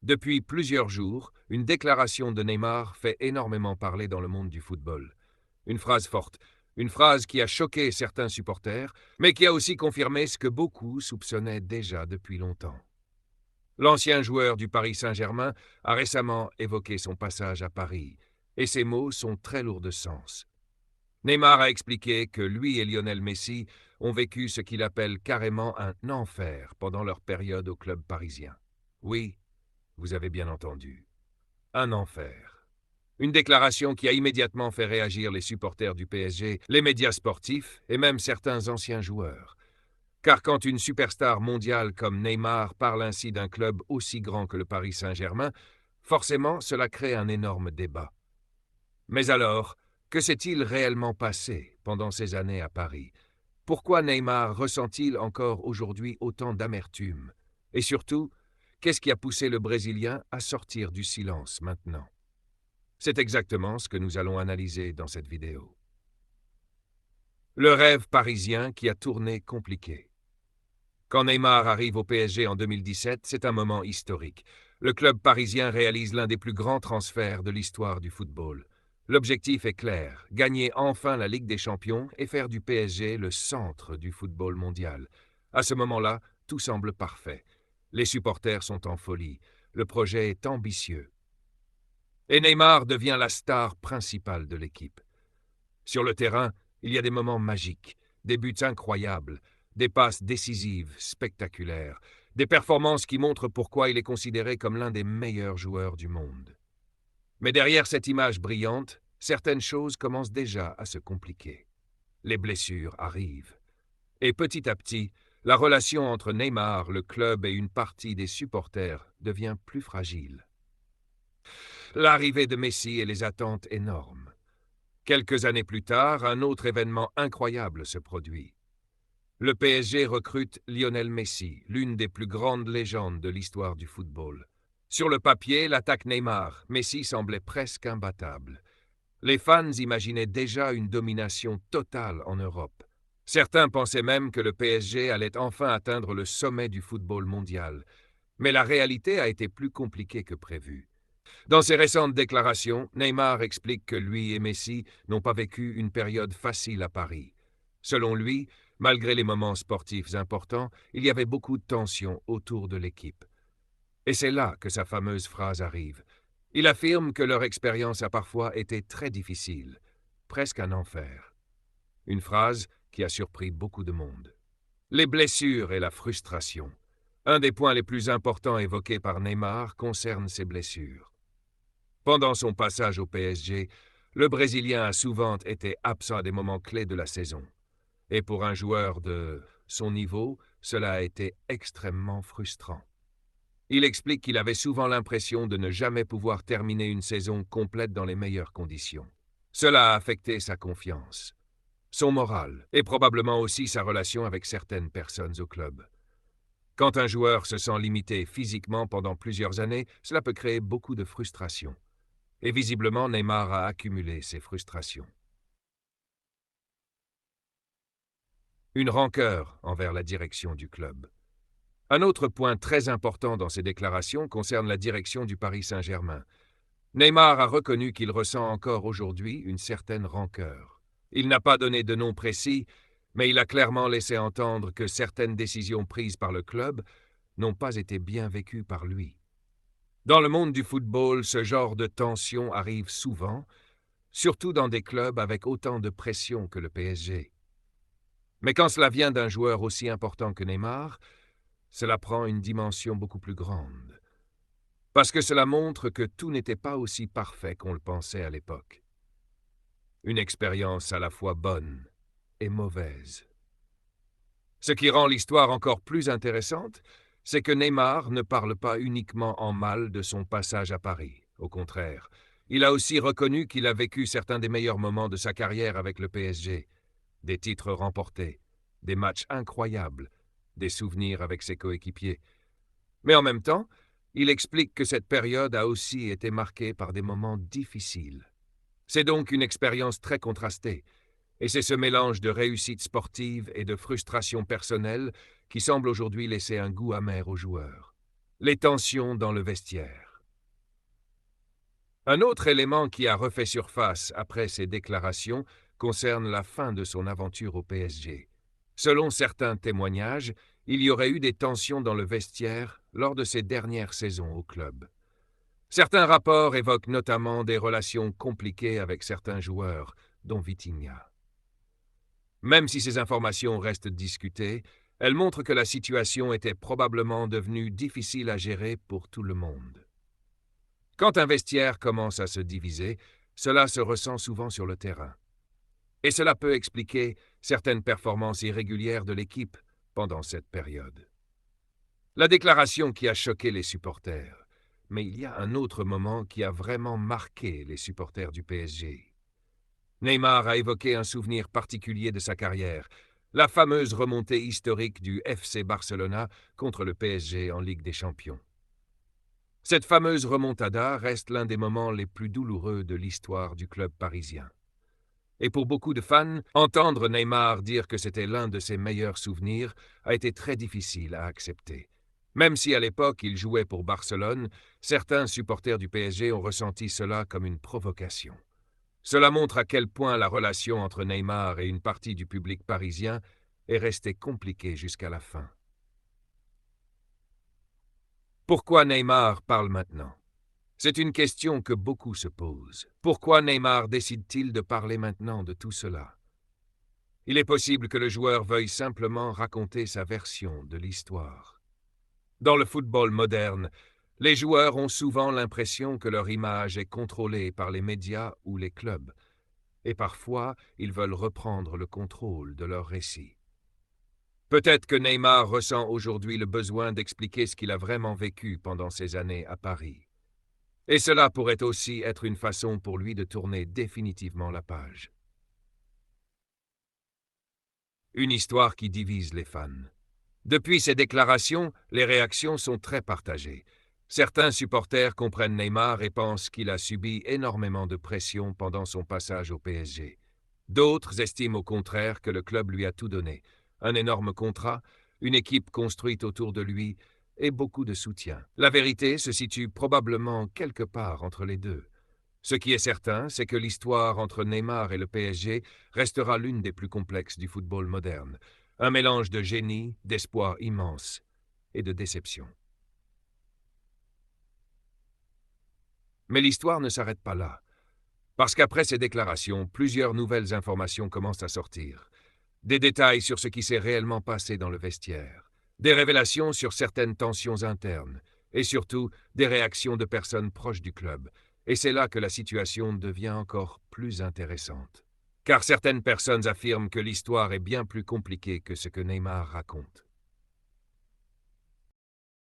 Depuis plusieurs jours, une déclaration de Neymar fait énormément parler dans le monde du football. Une phrase forte, une phrase qui a choqué certains supporters, mais qui a aussi confirmé ce que beaucoup soupçonnaient déjà depuis longtemps. L'ancien joueur du Paris Saint-Germain a récemment évoqué son passage à Paris, et ses mots sont très lourds de sens. Neymar a expliqué que lui et Lionel Messi ont vécu ce qu'il appelle carrément un enfer pendant leur période au club parisien. Oui, vous avez bien entendu. Un enfer. Une déclaration qui a immédiatement fait réagir les supporters du PSG, les médias sportifs et même certains anciens joueurs. Car quand une superstar mondiale comme Neymar parle ainsi d'un club aussi grand que le Paris Saint-Germain, forcément cela crée un énorme débat. Mais alors, que s'est-il réellement passé pendant ces années à Paris? Pourquoi Neymar ressent-il encore aujourd'hui autant d'amertume? Et surtout, qu'est-ce qui a poussé le Brésilien à sortir du silence maintenant? C'est exactement ce que nous allons analyser dans cette vidéo. Le rêve parisien qui a tourné compliqué. Quand Neymar arrive au PSG en 2017, c'est un moment historique. Le club parisien réalise l'un des plus grands transferts de l'histoire du football. L'objectif est clair, gagner enfin la Ligue des Champions et faire du PSG le centre du football mondial. À ce moment-là, tout semble parfait. Les supporters sont en folie. Le projet est ambitieux. Et Neymar devient la star principale de l'équipe. Sur le terrain, il y a des moments magiques, des buts incroyables, des passes décisives, spectaculaires, des performances qui montrent pourquoi il est considéré comme l'un des meilleurs joueurs du monde. Mais derrière cette image brillante, certaines choses commencent déjà à se compliquer. Les blessures arrivent. Et petit à petit, la relation entre Neymar, le club et une partie des supporters devient plus fragile. L'arrivée de Messi et les attentes énormes. Quelques années plus tard, un autre événement incroyable se produit. Le PSG recrute Lionel Messi, l'une des plus grandes légendes de l'histoire du football. Sur le papier, l'attaque Neymar, Messi semblait presque imbattable. Les fans imaginaient déjà une domination totale en Europe. Certains pensaient même que le PSG allait enfin atteindre le sommet du football mondial. Mais la réalité a été plus compliquée que prévu. Dans ses récentes déclarations, Neymar explique que lui et Messi n'ont pas vécu une période facile à Paris. Selon lui, malgré les moments sportifs importants, il y avait beaucoup de tensions autour de l'équipe. Et c'est là que sa fameuse phrase arrive. Il affirme que leur expérience a parfois été très difficile, presque un enfer. Une phrase qui a surpris beaucoup de monde. Les blessures et la frustration. Un des points les plus importants évoqués par Neymar concerne ses blessures. Pendant son passage au PSG, le Brésilien a souvent été absent à des moments clés de la saison. Et pour un joueur de son niveau, cela a été extrêmement frustrant. Il explique qu'il avait souvent l'impression de ne jamais pouvoir terminer une saison complète dans les meilleures conditions. Cela a affecté sa confiance, son moral et probablement aussi sa relation avec certaines personnes au club. Quand un joueur se sent limité physiquement pendant plusieurs années, cela peut créer beaucoup de frustration. Et visiblement, Neymar a accumulé ses frustrations. Une rancœur envers la direction du club. Un autre point très important dans ses déclarations concerne la direction du Paris Saint-Germain. Neymar a reconnu qu'il ressent encore aujourd'hui une certaine rancœur. Il n'a pas donné de nom précis, mais il a clairement laissé entendre que certaines décisions prises par le club n'ont pas été bien vécues par lui. Dans le monde du football, ce genre de tension arrive souvent, surtout dans des clubs avec autant de pression que le PSG. Mais quand cela vient d'un joueur aussi important que Neymar, cela prend une dimension beaucoup plus grande. Parce que cela montre que tout n'était pas aussi parfait qu'on le pensait à l'époque. Une expérience à la fois bonne et mauvaise. Ce qui rend l'histoire encore plus intéressante, c'est que Neymar ne parle pas uniquement en mal de son passage à Paris. Au contraire, il a aussi reconnu qu'il a vécu certains des meilleurs moments de sa carrière avec le PSG. Des titres remportés, des matchs incroyables, des souvenirs avec ses coéquipiers. Mais en même temps, il explique que cette période a aussi été marquée par des moments difficiles. C'est donc une expérience très contrastée, et c'est ce mélange de réussite sportive et de frustration personnelle qui semble aujourd'hui laisser un goût amer aux joueurs. Les tensions dans le vestiaire. Un autre élément qui a refait surface après ces déclarations concerne la fin de son aventure au PSG. Selon certains témoignages, il y aurait eu des tensions dans le vestiaire lors de ses dernières saisons au club. Certains rapports évoquent notamment des relations compliquées avec certains joueurs, dont Vitinha. Même si ces informations restent discutées, elles montrent que la situation était probablement devenue difficile à gérer pour tout le monde. Quand un vestiaire commence à se diviser, cela se ressent souvent sur le terrain. Et cela peut expliquer certaines performances irrégulières de l'équipe pendant cette période. La déclaration qui a choqué les supporters. Mais il y a un autre moment qui a vraiment marqué les supporters du PSG. Neymar a évoqué un souvenir particulier de sa carrière, la fameuse remontée historique du FC Barcelona contre le PSG en Ligue des Champions. Cette fameuse remontada reste l'un des moments les plus douloureux de l'histoire du club parisien. Et pour beaucoup de fans, entendre Neymar dire que c'était l'un de ses meilleurs souvenirs a été très difficile à accepter. Même si à l'époque il jouait pour Barcelone, certains supporters du PSG ont ressenti cela comme une provocation. Cela montre à quel point la relation entre Neymar et une partie du public parisien est restée compliquée jusqu'à la fin. Pourquoi Neymar parle maintenant? C'est une question que beaucoup se posent. Pourquoi Neymar décide-t-il de parler maintenant de tout cela? Il est possible que le joueur veuille simplement raconter sa version de l'histoire. Dans le football moderne, les joueurs ont souvent l'impression que leur image est contrôlée par les médias ou les clubs, et parfois ils veulent reprendre le contrôle de leur récit. Peut-être que Neymar ressent aujourd'hui le besoin d'expliquer ce qu'il a vraiment vécu pendant ces années à Paris. Et cela pourrait aussi être une façon pour lui de tourner définitivement la page. Une histoire qui divise les fans. Depuis ces déclarations, les réactions sont très partagées. Certains supporters comprennent Neymar et pensent qu'il a subi énormément de pression pendant son passage au PSG. D'autres estiment au contraire que le club lui a tout donné. Un énorme contrat, une équipe construite autour de lui et beaucoup de soutien. La vérité se situe probablement quelque part entre les deux. Ce qui est certain, c'est que l'histoire entre Neymar et le PSG restera l'une des plus complexes du football moderne. Un mélange de génie, d'espoir immense et de déception. Mais l'histoire ne s'arrête pas là. Parce qu'après ces déclarations, plusieurs nouvelles informations commencent à sortir. Des détails sur ce qui s'est réellement passé dans le vestiaire. Des révélations sur certaines tensions internes. Et surtout, des réactions de personnes proches du club. Et c'est là que la situation devient encore plus intéressante. Car certaines personnes affirment que l'histoire est bien plus compliquée que ce que Neymar raconte.